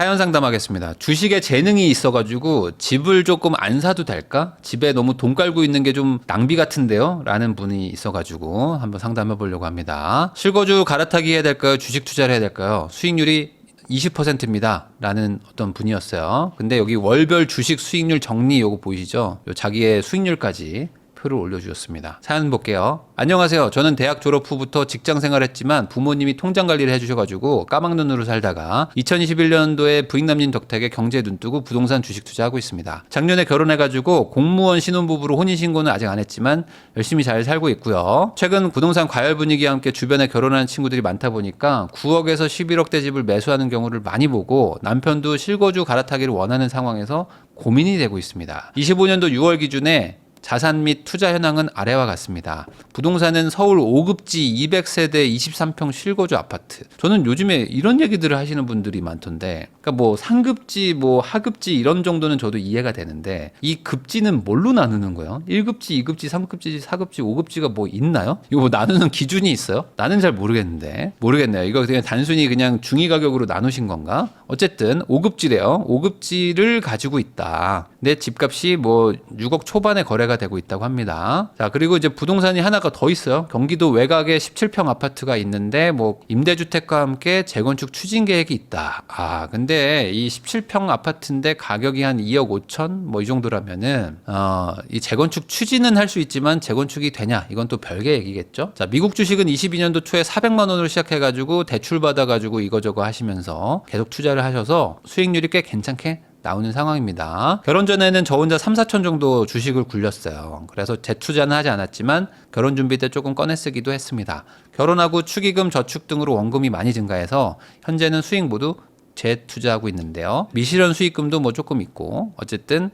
사연 상담하겠습니다. 주식에 재능이 있어가지고 집을 조금 안 사도 될까? 집에 너무 돈 깔고 있는 게 좀 낭비 같은데요? 라는 분이 있어가지고 한번 상담해 보려고 합니다. 실거주 갈아타기 해야 될까요? 주식 투자를 해야 될까요? 수익률이 20%입니다. 라는 어떤 분이었어요. 근데 여기 월별 주식 수익률 정리 요거 보이시죠? 요 자기의 수익률까지 표를 올려주셨습니다. 사연 볼게요. 안녕하세요. 저는 대학 졸업 후부터 직장 생활했지만 부모님이 통장 관리를 해주셔가지고 까막눈으로 살다가 2021년도에 부익남님 덕택에 경제에 눈뜨고 부동산 주식 투자하고 있습니다. 작년에 결혼해가지고 공무원 신혼부부로 혼인신고는 아직 안 했지만 열심히 잘 살고 있고요. 최근 부동산 과열 분위기와 함께 주변에 결혼하는 친구들이 많다 보니까 9억에서 11억대 집을 매수하는 경우를 많이 보고 남편도 실거주 갈아타기를 원하는 상황에서 고민이 되고 있습니다. 25년도 6월 기준에 자산 및 투자 현황은 아래와 같습니다. 부동산은 서울 5급지 200세대 23평 실거주 아파트. 저는 요즘에 이런 얘기들을 하시는 분들이 많던데, 그러니까 뭐 상급지, 뭐 하급지 이런 정도는 저도 이해가 되는데 이 급지는 뭘로 나누는 거예요? 1급지, 2급지, 3급지, 4급지, 5급지가 뭐 있나요? 이거 뭐 나누는 기준이 있어요? 나는 잘 모르겠네요. 이거 그냥 단순히 그냥 중위 가격으로 나누신 건가? 어쨌든 5급지래요. 5급지를 가지고 있다. 내 집값이 뭐 6억 초반에 거래가 되고 있다고 합니다. 자, 그리고 이제 부동산이 하나가 더 있어요. 경기도 외곽에 17평 아파트가 있는데 뭐 임대주택과 함께 재건축 추진 계획이 있다. 아, 근데 이 17평 아파트인데 가격이 한 2억 5천 뭐 이 정도라면은 이 재건축 추진은 할 수 있지만 재건축이 되냐? 이건 또 별개 얘기겠죠. 자, 미국 주식은 22년도 초에 400만 원으로 시작해가지고 대출 받아가지고 이거저거 하시면서 계속 투자를 하셔서 수익률이 꽤 괜찮게 나오는 상황입니다. 결혼 전에는 저 혼자 3, 4천 정도 주식을 굴렸어요. 그래서 재투자는 하지 않았지만 결혼 준비 때 조금 꺼내 쓰기도 했습니다. 결혼하고 축의금, 저축 등으로 원금이 많이 증가해서 현재는 수익 모두 재투자하고 있는데요. 미실현 수익금도 뭐 조금 있고 어쨌든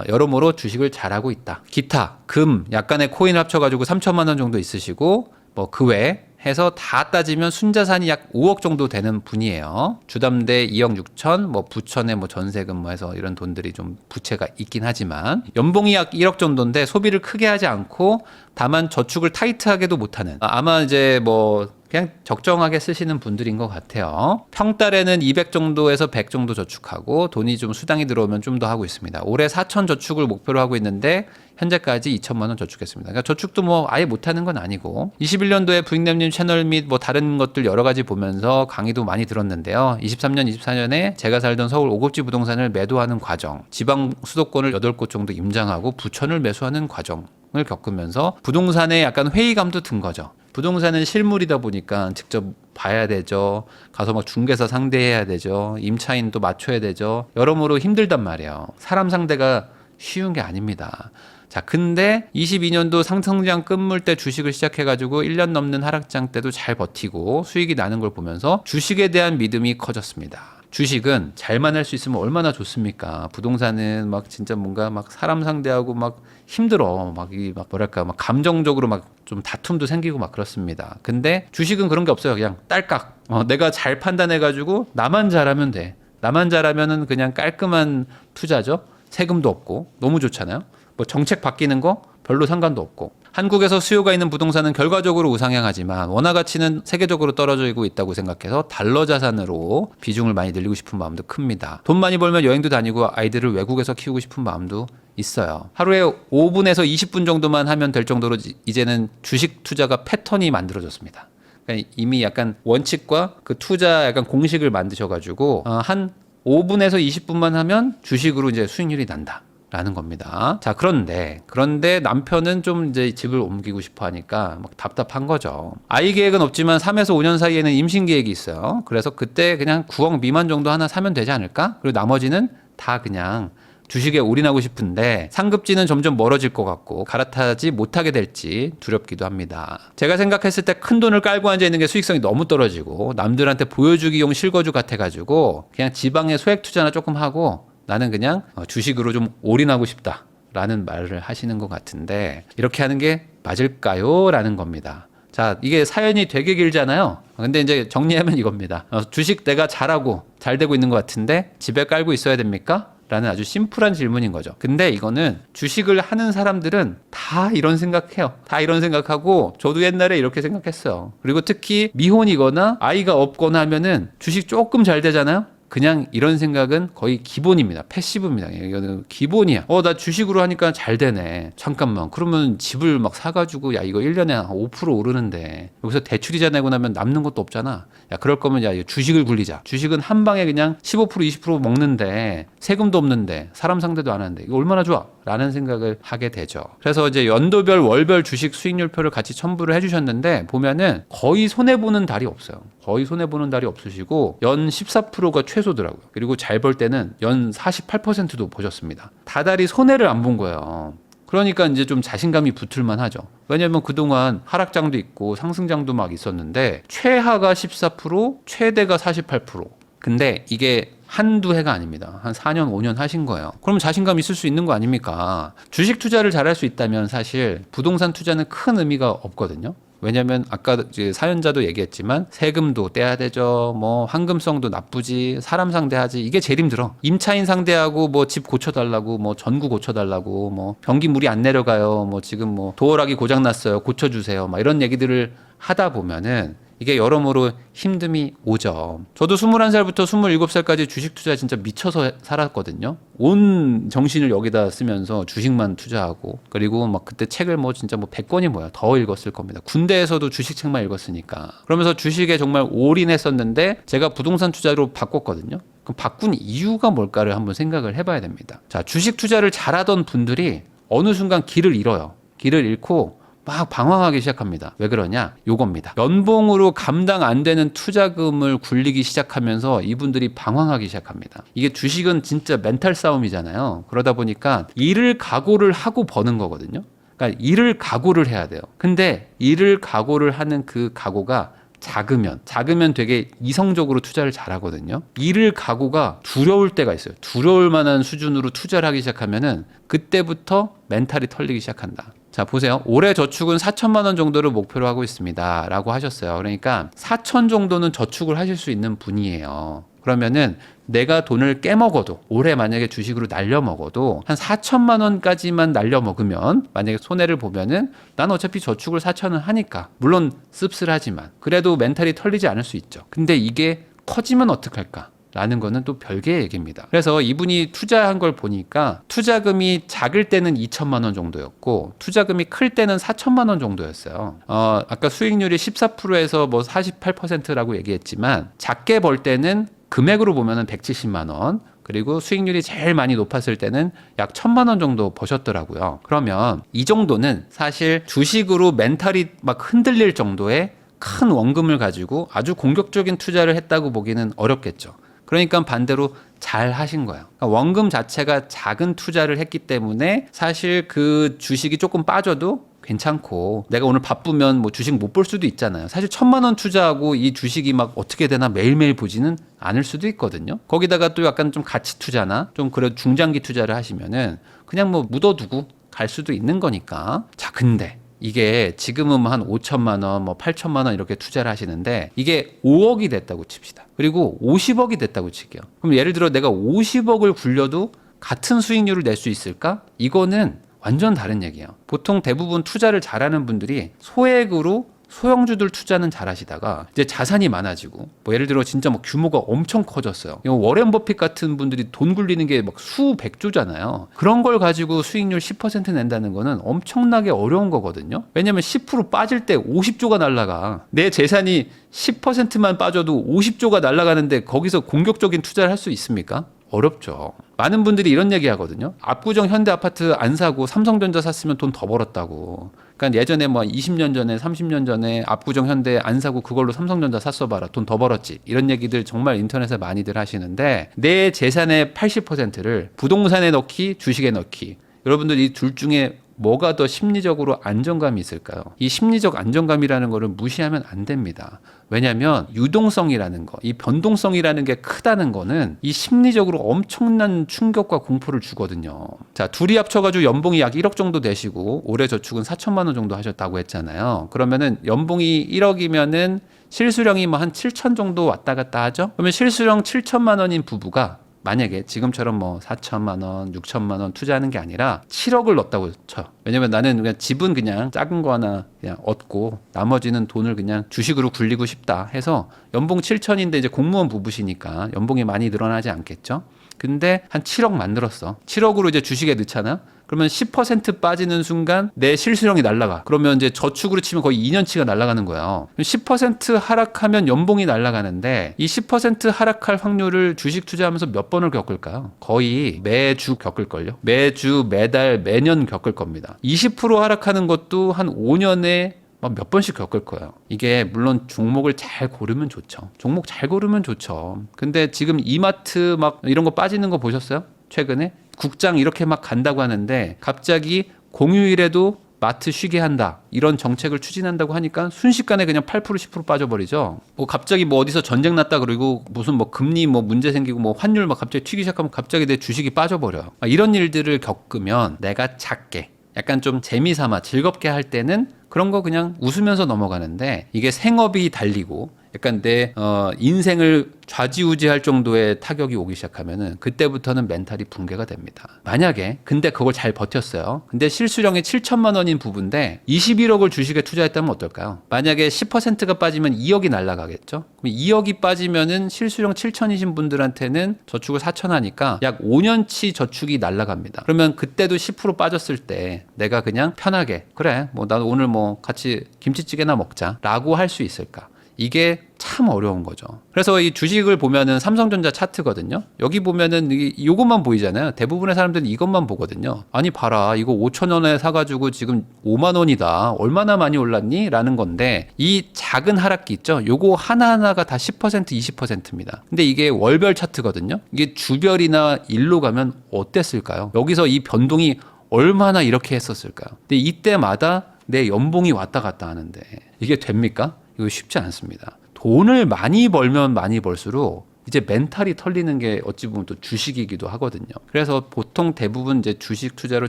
여러모로 주식을 잘하고 있다. 기타, 금, 약간의 코인 합쳐가지고 3천만 원 정도 있으시고 뭐 그 외에 해서 다 따지면 순자산이 약 5억 정도 되는 분이에요. 주담대 2억 6천, 뭐 부천에 뭐 전세금 뭐 해서 이런 돈들이 좀 부채가 있긴 하지만 연봉이 약 1억 정도인데 소비를 크게 하지 않고 다만 저축을 타이트하게도 못하는 아마 이제 뭐 그냥 적정하게 쓰시는 분들인 것 같아요. 평달에는 200 정도에서 100 정도 저축하고 돈이 좀 수당이 들어오면 좀 더 하고 있습니다. 올해 4천 저축을 목표로 하고 있는데 현재까지 2천만 원 저축했습니다. 그러니까 저축도 뭐 아예 못하는 건 아니고 21년도에 부익남님 채널 및 뭐 다른 것들 여러 가지 보면서 강의도 많이 들었는데요. 23년, 24년에 제가 살던 서울 5급지 부동산을 매도하는 과정, 지방 수도권을 8곳 정도 임장하고 부천을 매수하는 과정을 겪으면서 부동산에 약간 회의감도 든 거죠. 부동산은 실물이다 보니까 직접 봐야 되죠. 가서 막 중개사 상대해야 되죠. 임차인도 맞춰야 되죠. 여러모로 힘들단 말이에요. 사람 상대가 쉬운 게 아닙니다. 자, 근데 22년도 상승장 끝물 때 주식을 시작해가지고 1년 넘는 하락장 때도 잘 버티고 수익이 나는 걸 보면서 주식에 대한 믿음이 커졌습니다. 주식은 잘만 할 수 있으면 얼마나 좋습니까? 부동산은 막 진짜 뭔가 막 사람 상대하고 막 힘들어. 막 뭐랄까, 막 감정적으로 막 좀 다툼도 생기고 막 그렇습니다. 근데 주식은 그런 게 없어요. 그냥 딸깍. 내가 잘 판단해가지고 나만 잘하면 돼. 나만 잘하면은 그냥 깔끔한 투자죠. 세금도 없고 너무 좋잖아요. 뭐 정책 바뀌는 거 별로 상관도 없고. 한국에서 수요가 있는 부동산은 결과적으로 우상향하지만 원화 가치는 세계적으로 떨어지고 있다고 생각해서 달러 자산으로 비중을 많이 늘리고 싶은 마음도 큽니다. 돈 많이 벌면 여행도 다니고 아이들을 외국에서 키우고 싶은 마음도 있어요. 하루에 5분에서 20분 정도만 하면 될 정도로 이제는 주식 투자가 패턴이 만들어졌습니다. 그러니까 이미 약간 원칙과 그 투자 약간 공식을 만드셔가지고 한 5분에서 20분만 하면 주식으로 이제 수익률이 난다. 라는 겁니다. 자, 그런데 남편은 좀 이제 집을 옮기고 싶어 하니까 막 답답한 거죠. 아이 계획은 없지만 3에서 5년 사이에는 임신 계획이 있어요. 그래서 그때 그냥 9억 미만 정도 하나 사면 되지 않을까? 그리고 나머지는 다 그냥 주식에 올인하고 싶은데 상급지는 점점 멀어질 것 같고 갈아타지 못하게 될지 두렵기도 합니다. 제가 생각했을 때 큰 돈을 깔고 앉아 있는 게 수익성이 너무 떨어지고 남들한테 보여주기용 실거주 같아가지고 그냥 지방에 소액 투자나 조금 하고 나는 그냥 주식으로 좀 올인하고 싶다라는 말을 하시는 것 같은데 이렇게 하는 게 맞을까요? 라는 겁니다. 자, 이게 사연이 되게 길잖아요. 근데 이제 정리하면 이겁니다. 주식 내가 잘하고 잘 되고 있는 것 같은데 집에 깔고 있어야 됩니까? 라는 아주 심플한 질문인 거죠. 근데 이거는 주식을 하는 사람들은 다 이런 생각해요. 다 이런 생각하고 저도 옛날에 이렇게 생각했어요. 그리고 특히 미혼이거나 아이가 없거나 하면은 주식 조금 잘 되잖아요. 그냥 이런 생각은 거의 기본입니다. 패시브입니다. 이거는 기본이야. 나 주식으로 하니까 잘 되네. 잠깐만. 그러면 집을 막 사가지고 야 이거 1년에 한 5% 오르는데 여기서 대출이자 내고 나면 남는 것도 없잖아. 야 그럴 거면 야 주식을 굴리자. 주식은 한 방에 그냥 15% 20% 먹는데 세금도 없는데 사람 상대도 안 하는데 이거 얼마나 좋아? 라는 생각을 하게 되죠. 그래서 이제 연도별 월별 주식 수익률표를 같이 첨부를 해주셨는데 보면은 거의 손해보는 달이 없어요. 거의 손해보는 달이 없으시고 연 14%가 최소더라고요. 그리고 잘 벌 때는 연 48%도 보셨습니다. 다달이 손해를 안 본 거예요. 그러니까 이제 좀 자신감이 붙을만 하죠. 왜냐면 그동안 하락장도 있고 상승장도 막 있었는데 최하가 14%, 최대가 48%. 근데 이게 한두 해가 아닙니다. 한 4년, 5년 하신 거예요. 그럼 자신감 있을 수 있는 거 아닙니까? 주식 투자를 잘할 수 있다면 사실 부동산 투자는 큰 의미가 없거든요. 왜냐면 아까 이제 사연자도 얘기했지만 세금도 떼야 되죠. 뭐 황금성도 나쁘지. 사람 상대하지. 이게 제일 힘들어. 임차인 상대하고 뭐 집 고쳐달라고 뭐 전구 고쳐달라고 뭐 변기 물이 안 내려가요. 뭐 지금 뭐 도어락이 고장 났어요. 고쳐주세요. 막 이런 얘기들을 하다 보면은 이게 여러모로 힘듦이 오죠. 저도 21살부터 27살까지 주식 투자 진짜 미쳐서 살았거든요. 온 정신을 여기다 쓰면서 주식만 투자하고 그리고 막 그때 책을 뭐 진짜 뭐 100권이 뭐야 더 읽었을 겁니다. 군대에서도 주식책만 읽었으니까. 그러면서 주식에 정말 올인했었는데 제가 부동산 투자로 바꿨거든요. 그럼 바꾼 이유가 뭘까를 한번 생각을 해봐야 됩니다. 자, 주식 투자를 잘하던 분들이 어느 순간 길을 잃어요. 길을 잃고 막 방황하기 시작합니다. 왜 그러냐? 요겁니다. 연봉으로 감당 안 되는 투자금을 굴리기 시작하면서 이분들이 방황하기 시작합니다. 이게 주식은 진짜 멘탈 싸움이잖아요. 그러다 보니까 일을 각오를 하고 버는 거거든요. 그러니까 일을 각오를 해야 돼요. 근데 일을 각오를 하는 그 각오가 작으면 되게 이성적으로 투자를 잘하거든요. 일을 각오가 두려울 때가 있어요. 두려울 만한 수준으로 투자를 하기 시작하면은 그때부터 멘탈이 털리기 시작한다. 자, 보세요. 올해 저축은 4천만 원 정도를 목표로 하고 있습니다. 라고 하셨어요. 그러니까 4천 정도는 저축을 하실 수 있는 분이에요. 그러면은 내가 돈을 깨먹어도 올해 만약에 주식으로 날려먹어도 한 4천만 원까지만 날려먹으면 만약에 손해를 보면은 난 어차피 저축을 4천은 하니까 물론 씁쓸하지만 그래도 멘탈이 털리지 않을 수 있죠. 근데 이게 커지면 어떡할까? 라는 거는 또 별개의 얘기입니다. 그래서 이분이 투자한 걸 보니까 투자금이 작을 때는 2천만 원 정도였고 투자금이 클 때는 4천만 원 정도였어요. 아까 수익률이 14%에서 뭐 48%라고 얘기했지만 작게 벌 때는 금액으로 보면은 170만 원 그리고 수익률이 제일 많이 높았을 때는 약 1,000만 원 정도 버셨더라고요. 그러면 이 정도는 사실 주식으로 멘탈이 막 흔들릴 정도의 큰 원금을 가지고 아주 공격적인 투자를 했다고 보기는 어렵겠죠. 그러니까 반대로 잘 하신 거예요. 그러니까 원금 자체가 작은 투자를 했기 때문에 사실 그 주식이 조금 빠져도 괜찮고 내가 오늘 바쁘면 뭐 주식 못 볼 수도 있잖아요. 사실 1,000만 원 투자하고 이 주식이 막 어떻게 되나 매일매일 보지는 않을 수도 있거든요. 거기다가 또 약간 좀 가치 투자나 좀 그런 중장기 투자를 하시면은 그냥 뭐 묻어두고 갈 수도 있는 거니까. 자, 근데 이게 지금은 한 5천만 원, 뭐 8천만 원 이렇게 투자를 하시는데 이게 5억이 됐다고 칩시다. 그리고 50억이 됐다고 칠게요. 그럼 예를 들어 내가 50억을 굴려도 같은 수익률을 낼 수 있을까? 이거는 완전 다른 얘기예요. 보통 대부분 투자를 잘하는 분들이 소액으로 소형주들 투자는 잘하시다가 이제 자산이 많아지고 뭐 예를 들어 진짜 뭐 규모가 엄청 커졌어요. 워렌 버핏 같은 분들이 돈 굴리는 게 막 수백조잖아요. 그런 걸 가지고 수익률 10% 낸다는 거는 엄청나게 어려운 거거든요. 왜냐면 10% 빠질 때 50조가 날라가. 내 재산이 10%만 빠져도 50조가 날아가는데 거기서 공격적인 투자를 할 수 있습니까? 어렵죠. 많은 분들이 이런 얘기 하거든요. 압구정 현대 아파트 안 사고 삼성전자 샀으면 돈 더 벌었다고. 그러니까 예전에 뭐 20년 전에 30년 전에 압구정 현대 안 사고 그걸로 삼성전자 샀어봐라. 돈 더 벌었지. 이런 얘기들 정말 인터넷에 많이들 하시는데 내 재산의 80%를 부동산에 넣기, 주식에 넣기. 여러분들 이 둘 중에 뭐가 더 심리적으로 안정감이 있을까요? 이 심리적 안정감이라는 거를 무시하면 안 됩니다. 왜냐하면 유동성이라는 거, 이 변동성이라는 게 크다는 거는 이 심리적으로 엄청난 충격과 공포를 주거든요. 자, 둘이 합쳐가지고 연봉이 약 1억 정도 되시고 올해 저축은 4천만 원 정도 하셨다고 했잖아요. 그러면은 연봉이 1억이면은 실수령이 뭐 한 7천 정도 왔다 갔다 하죠? 그러면 실수령 7천만 원인 부부가 만약에 지금처럼 뭐 4천만 원, 6천만 원 투자하는 게 아니라 7억을 넣었다고 쳐요. 왜냐면 나는 그냥 집은 그냥 작은 거 하나 그냥 얻고 나머지는 돈을 그냥 주식으로 굴리고 싶다 해서 연봉 7천인데 이제 공무원 부부시니까 연봉이 많이 늘어나지 않겠죠. 근데 한 7억 만들었어. 7억으로 이제 주식에 넣잖아. 그러면 10% 빠지는 순간 내 실수령이 날아가. 그러면 이제 저축으로 치면 거의 2년치가 날아가는 거예요. 10% 하락하면 연봉이 날아가는데 이 10% 하락할 확률을 주식 투자하면서 몇 번을 겪을까요? 거의 매주 겪을걸요. 매주, 매달, 매년 겪을 겁니다. 20% 하락하는 것도 한 5년에 막 몇 번씩 겪을 거예요. 이게 물론 종목을 잘 고르면 좋죠. 종목 잘 고르면 좋죠. 근데 지금 이마트 막 이런 거 빠지는 거 보셨어요? 최근에? 국장 이렇게 막 간다고 하는데 갑자기 공휴일에도 마트 쉬게 한다. 이런 정책을 추진한다고 하니까 순식간에 그냥 8% 10% 빠져버리죠. 뭐 갑자기 뭐 어디서 전쟁 났다 그러고 무슨 뭐 금리 뭐 문제 생기고 뭐 환율 막 갑자기 튀기 시작하면 갑자기 내 주식이 빠져버려요. 이런 일들을 겪으면 내가 작게 약간 좀 재미삼아 즐겁게 할 때는 그런 거 그냥 웃으면서 넘어가는데 이게 생업이 달리고 약간 내 인생을 좌지우지할 정도의 타격이 오기 시작하면은 그때부터는 멘탈이 붕괴가 됩니다. 만약에 근데 그걸 잘 버텼어요. 근데 실수령이 7천만 원인 부분인데 21억을 주식에 투자했다면 어떨까요? 만약에 10%가 빠지면 2억이 날아가겠죠. 그럼 2억이 빠지면은 실수령 7천이신 분들한테는 저축을 4천 하니까 약 5년치 저축이 날아갑니다. 그러면 그때도 10% 빠졌을 때 내가 그냥 편하게 그래 뭐 나 오늘 뭐 같이 김치찌개나 먹자라고 할 수 있을까? 이게 참 어려운 거죠. 그래서 이 주식을 보면은 삼성전자 차트거든요. 여기 보면은 이것만 보이잖아요. 대부분의 사람들은 이것만 보거든요. 아니 봐라 이거 5천 원에 사가지고 지금 5만 원이다. 얼마나 많이 올랐니? 라는 건데 이 작은 하락기 있죠. 요거 하나하나가 다 10% 20%입니다. 근데 이게 월별 차트거든요. 이게 주별이나 일로 가면 어땠을까요? 여기서 이 변동이 얼마나 이렇게 했었을까요? 근데 이때마다 내 연봉이 왔다 갔다 하는데 이게 됩니까? 이거 쉽지 않습니다. 돈을 많이 벌면 많이 벌수록 이제 멘탈이 털리는 게 어찌 보면 또 주식이기도 하거든요. 그래서 보통 대부분 이제 주식 투자로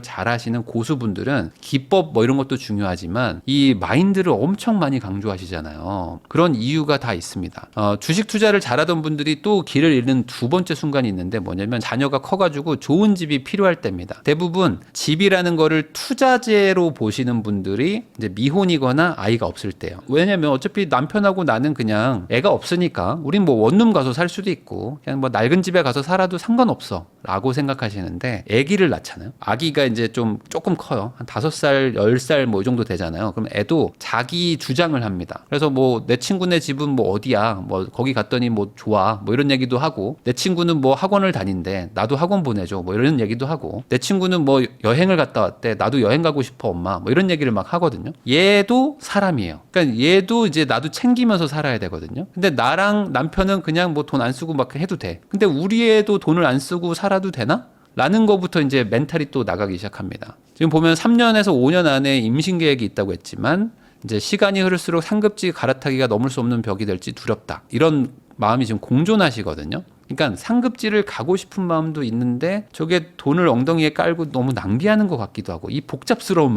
잘하시는 고수분들은 기법 뭐 이런 것도 중요하지만 이 마인드를 엄청 많이 강조하시잖아요. 그런 이유가 다 있습니다. 주식 투자를 잘하던 분들이 또 길을 잃는 두 번째 순간이 있는데 뭐냐면 자녀가 커가지고 좋은 집이 필요할 때입니다. 대부분 집이라는 거를 투자재로 보시는 분들이 이제 미혼이거나 아이가 없을 때요. 왜냐면 어차피 남편하고 나는 그냥 애가 없으니까 우린 뭐 원룸 가서 살 수도 있고 그냥 뭐 낡은 집에 가서 살아도 상관없어 라고 생각하시는데 아기를 낳잖아요. 아기가 이제 조금 커요. 한 5살, 10살 뭐 이 정도 되잖아요. 그럼 애도 자기 주장을 합니다. 그래서 뭐 내 친구네 집은 뭐 어디야 뭐 거기 갔더니 뭐 좋아 뭐 이런 얘기도 하고 내 친구는 뭐 학원을 다닌대 나도 학원 보내줘 뭐 이런 얘기도 하고 내 친구는 뭐 여행을 갔다 왔대 나도 여행 가고 싶어 엄마 뭐 이런 얘기를 막 하거든요. 얘도 사람이에요. 그러니까 얘도 이제 나도 챙기면서 살아야 되거든요. 근데 나랑 남편은 그냥 뭐 돈 안 쓰고 막 해도 돼. 근데 우리 애도 돈을 안 쓰고 살아도 되나? 라는 거부터 이제 멘탈이 또 나가기 시작합니다. 지금 보면 3년에서 5년 안에 임신 계획이 있다고 했지만 이제 시간이 흐를수록 상급지 갈아타기가 넘을 수 없는 벽이 될지 두렵다. 이런 마음이 지금 공존하시거든요. 그러니까 상급지를 가고 싶은 마음도 있는데 저게 돈을 엉덩이에 깔고 너무 낭비하는 것 같기도 하고 이 복잡스러운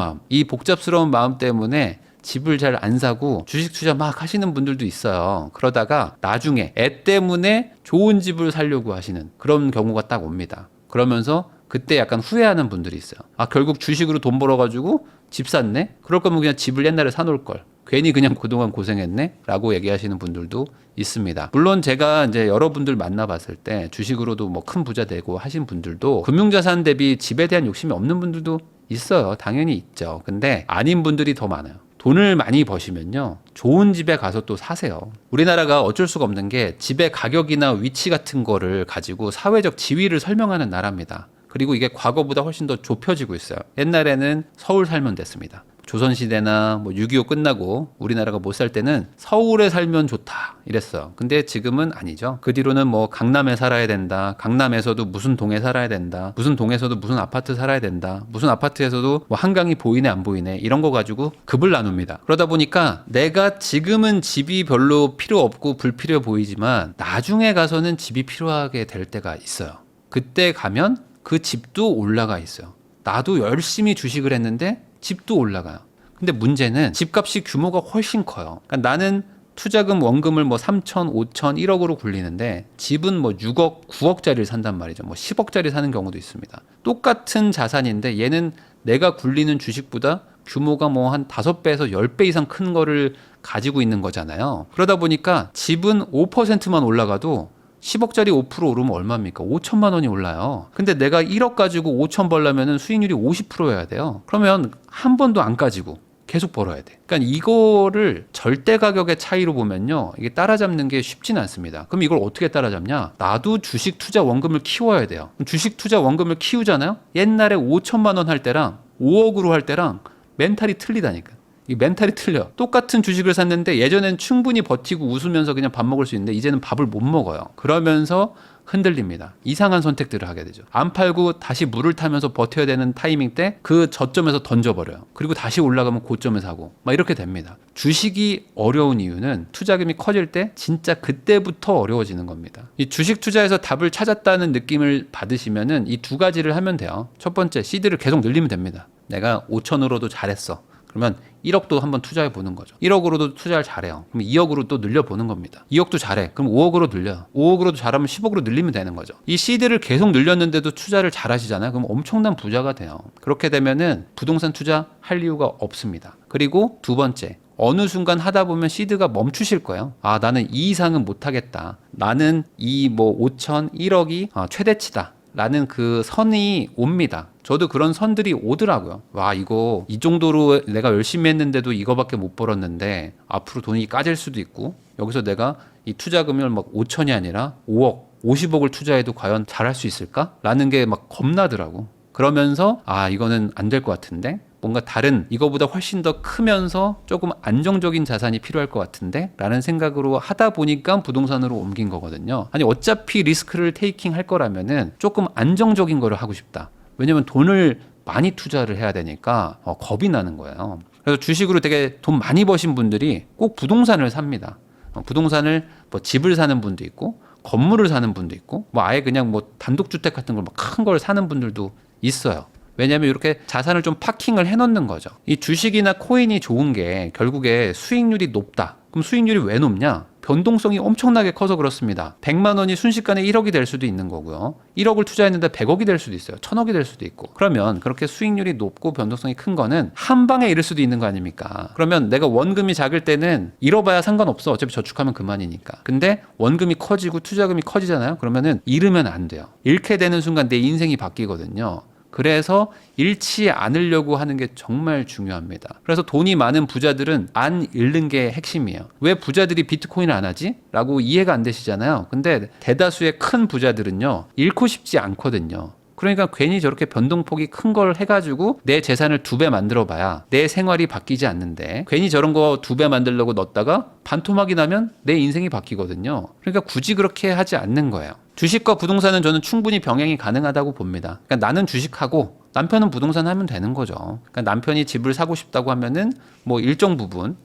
마음 때문에 집을 잘 안 사고 주식 투자 막 하시는 분들도 있어요. 그러다가 나중에 애 때문에 좋은 집을 사려고 하시는 그런 경우가 딱 옵니다. 그러면서 그때 약간 후회하는 분들이 있어요. 아 결국 주식으로 돈 벌어가지고 집 샀네? 그럴 거면 그냥 집을 옛날에 사놓을 걸. 괜히 그냥 그동안 고생했네? 라고 얘기하시는 분들도 있습니다. 물론 제가 이제 여러분들 만나봤을 때 주식으로도 뭐 큰 부자 되고 하신 분들도 금융자산 대비 집에 대한 욕심이 없는 분들도 있어요. 당연히 있죠. 근데 아닌 분들이 더 많아요. 돈을 많이 버시면요. 좋은 집에 가서 또 사세요. 우리나라가 어쩔 수가 없는 게 집의 가격이나 위치 같은 거를 가지고 사회적 지위를 설명하는 나라입니다. 그리고 이게 과거보다 훨씬 더 좁혀지고 있어요. 옛날에는 서울 살면 됐습니다. 조선시대나 뭐 6.25 끝나고 우리나라가 못 살 때는 서울에 살면 좋다 이랬어요. 근데 지금은 아니죠. 그 뒤로는 뭐 강남에 살아야 된다. 강남에서도 무슨 동에 살아야 된다. 무슨 동에서도 무슨 아파트 살아야 된다. 무슨 아파트에서도 뭐 한강이 보이네 안 보이네 이런 거 가지고 급을 나눕니다. 그러다 보니까 내가 지금은 집이 별로 필요 없고 불필요해 보이지만 나중에 가서는 집이 필요하게 될 때가 있어요. 그때 가면 그 집도 올라가 있어요. 나도 열심히 주식을 했는데 집도 올라가요. 근데 문제는 집값이 규모가 훨씬 커요. 그러니까 나는 투자금 원금을 뭐 3천, 5천, 1억으로 굴리는데 집은 뭐 6억, 9억짜리를 산단 말이죠. 뭐 10억짜리 사는 경우도 있습니다. 똑같은 자산인데 얘는 내가 굴리는 주식보다 규모가 뭐 한 5배에서 10배 이상 큰 거를 가지고 있는 거잖아요. 그러다 보니까 집은 5%만 올라가도 10억짜리 5% 오르면 얼마입니까? 5천만 원이 올라요. 근데 내가 1억 가지고 5천 벌려면 수익률이 50%여야 돼요. 그러면 한 번도 안 까지고 계속 벌어야 돼. 그러니까 이거를 절대 가격의 차이로 보면요, 이게 따라잡는 게 쉽지는 않습니다. 그럼 이걸 어떻게 따라잡냐? 나도 주식 투자 원금을 키워야 돼요. 주식 투자 원금을 키우잖아요. 옛날에 5천만 원 할 때랑 5억으로 할 때랑 멘탈이 틀리다니까. 이 멘탈이 틀려. 똑같은 주식을 샀는데 예전엔 충분히 버티고 웃으면서 그냥 밥 먹을 수 있는데 이제는 밥을 못 먹어요. 그러면서 흔들립니다. 이상한 선택들을 하게 되죠. 안 팔고 다시 물을 타면서 버텨야 되는 타이밍 때 그 저점에서 던져버려요. 그리고 다시 올라가면 고점에 사고 막 이렇게 됩니다. 주식이 어려운 이유는 투자금이 커질 때 진짜 그때부터 어려워지는 겁니다. 이 주식 투자에서 답을 찾았다는 느낌을 받으시면은 이 두 가지를 하면 돼요. 첫 번째, 시드를 계속 늘리면 됩니다. 내가 5천으로도 잘했어. 그러면 1억도 한번 투자해 보는 거죠. 1억으로도 투자를 잘해요. 그럼 2억으로 또 늘려보는 겁니다. 2억도 잘해. 그럼 5억으로 늘려요. 5억으로도 잘하면 10억으로 늘리면 되는 거죠. 이 시드를 계속 늘렸는데도 투자를 잘 하시잖아요. 그럼 엄청난 부자가 돼요. 그렇게 되면은 부동산 투자 할 이유가 없습니다. 그리고 두 번째, 어느 순간 하다 보면 시드가 멈추실 거예요. 아, 나는 이 이상은 못하겠다. 나는 이 뭐 5천, 1억이 최대치다. 라는 그 선이 옵니다. 저도 그런 선들이 오더라고요. 와, 이거 이 정도로 내가 열심히 했는데도 이거밖에 못 벌었는데 앞으로 돈이 까질 수도 있고, 여기서 내가 이 투자금을 막 5천이 아니라 5억, 50억을 투자해도 과연 잘할 수 있을까? 라는 게 막 겁나더라고. 그러면서 아, 이거는 안 될 것 같은데, 뭔가 다른 이거보다 훨씬 더 크면서 조금 안정적인 자산이 필요할 것 같은데 라는 생각으로 하다 보니까 부동산으로 옮긴 거거든요. 아니, 어차피 리스크를 테이킹 할 거라면은 조금 안정적인 거를 하고 싶다. 왜냐면 돈을 많이 투자를 해야 되니까 겁이 나는 거예요. 그래서 주식으로 되게 돈 많이 버신 분들이 꼭 부동산을 삽니다. 부동산을 뭐 집을 사는 분도 있고 건물을 사는 분도 있고 뭐 아예 그냥 뭐 단독주택 같은 걸 막 큰 걸 사는 분들도 있어요. 왜냐하면 이렇게 자산을 좀 파킹을 해놓는 거죠. 이 주식이나 코인이 좋은 게 결국에 수익률이 높다. 그럼 수익률이 왜 높냐? 변동성이 엄청나게 커서 그렇습니다. 100만 원이 순식간에 1억이 될 수도 있는 거고요. 1억을 투자했는데 100억이 될 수도 있어요. 1000억이 될 수도 있고. 그러면 그렇게 수익률이 높고 변동성이 큰 거는 한 방에 잃을 수도 있는 거 아닙니까? 그러면 내가 원금이 작을 때는 잃어봐야 상관없어. 어차피 저축하면 그만이니까. 근데 원금이 커지고 투자금이 커지잖아요. 그러면은 잃으면 안 돼요. 잃게 되는 순간 내 인생이 바뀌거든요. 그래서 잃지 않으려고 하는 게 정말 중요합니다. 그래서 돈이 많은 부자들은 안 잃는 게 핵심이에요. 왜 부자들이 비트코인을 안 하지? 라고 이해가 안 되시잖아요. 근데 대다수의 큰 부자들은요, 잃고 싶지 않거든요. 그러니까 괜히 저렇게 변동폭이 큰 걸 해가지고 내 재산을 2배 만들어 봐야 내 생활이 바뀌지 않는데, 괜히 저런 거 2배 만들려고 넣었다가 반토막이 나면 내 인생이 바뀌거든요. 그러니까 굳이 그렇게 하지 않는 거예요. 주식과 부동산은 저는 충분히 병행이 가능하다고 봅니다. 그러니까 나는 주식하고 남편은 부동산 하면 되는 거죠. 그러니까 남편이 집을 사고 싶다고 하면은 뭐 일정 부분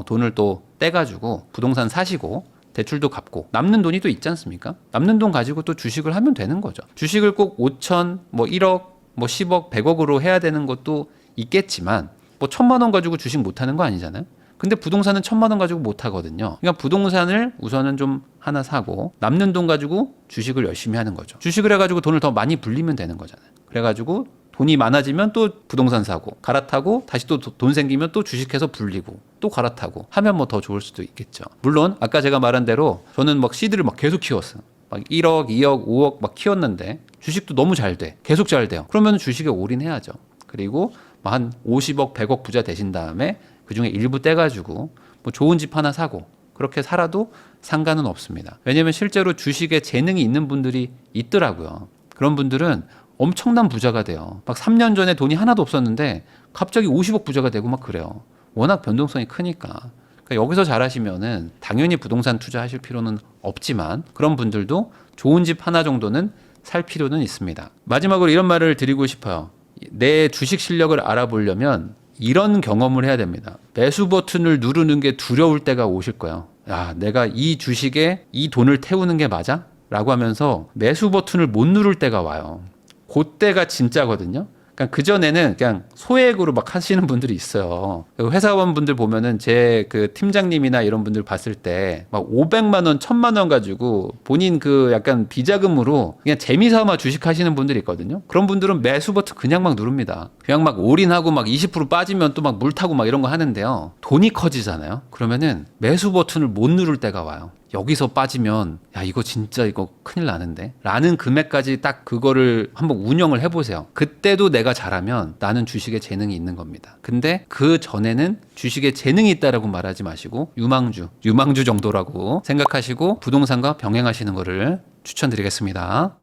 돈을 또 떼가지고 부동산 사시고 대출도 갚고 남는 돈이 또 있지 않습니까? 남는 돈 가지고 또 주식을 하면 되는 거죠. 주식을 꼭 5천, 뭐 1억, 뭐 10억, 100억으로 해야 되는 것도 있겠지만 뭐 1000만 원 가지고 주식 못 하는 거 아니잖아요. 근데 부동산은 1000만 원 가지고 못 하거든요. 그러니까 부동산을 우선은 좀 하나 사고 남는 돈 가지고 주식을 열심히 하는 거죠. 주식을 해가지고 돈을 더 많이 불리면 되는 거잖아요. 그래가지고 돈이 많아지면 또 부동산 사고 갈아타고 다시 또 돈 생기면 또 주식해서 불리고 또 갈아타고 하면 뭐 더 좋을 수도 있겠죠. 물론 아까 제가 말한 대로 저는 막 시드를 막 계속 키웠어요. 막 1억, 2억, 5억 막 키웠는데 주식도 너무 잘 돼. 계속 잘 돼요. 그러면 주식에 올인해야죠. 그리고 한 50억, 100억 부자 되신 다음에 그중에 일부 떼가지고 뭐 좋은 집 하나 사고 그렇게 살아도 상관은 없습니다. 왜냐하면 실제로 주식에 재능이 있는 분들이 있더라고요. 그런 분들은 엄청난 부자가 돼요. 막 3년 전에 돈이 하나도 없었는데 갑자기 50억 부자가 되고 막 그래요. 워낙 변동성이 크니까. 그러니까 여기서 잘하시면은 당연히 부동산 투자하실 필요는 없지만 그런 분들도 좋은 집 하나 정도는 살 필요는 있습니다. 마지막으로 이런 말을 드리고 싶어요. 내 주식 실력을 알아보려면 이런 경험을 해야 됩니다. 매수 버튼을 누르는 게 두려울 때가 오실 거예요. 야, 내가 이 주식에 이 돈을 태우는 게 맞아? 라고 하면서 매수 버튼을 못 누를 때가 와요. 그때가 진짜거든요. 그러니까 그전에는 그냥 소액으로 막 하시는 분들이 있어요. 회사원분들 보면은 제 그 팀장님이나 이런 분들 봤을 때 막 500만 원, 1000만 원 가지고 본인 그 약간 비자금으로 그냥 재미삼아 주식 하시는 분들이 있거든요. 그런 분들은 매수 버튼 그냥 막 누릅니다. 그냥 막 올인하고 막 20% 빠지면 또 막 물 타고 막 이런 거 하는데요. 돈이 커지잖아요. 그러면은 매수 버튼을 못 누를 때가 와요. 여기서 빠지면 야 이거 진짜 이거 큰일 나는데 라는 금액까지 딱 그거를 한번 운영을 해보세요. 그때도 내가 잘하면 나는 주식에 재능이 있는 겁니다. 근데 그 전에는 주식에 재능이 있다라고 말하지 마시고 유망주 정도라고 생각하시고 부동산과 병행하시는 거를 추천드리겠습니다.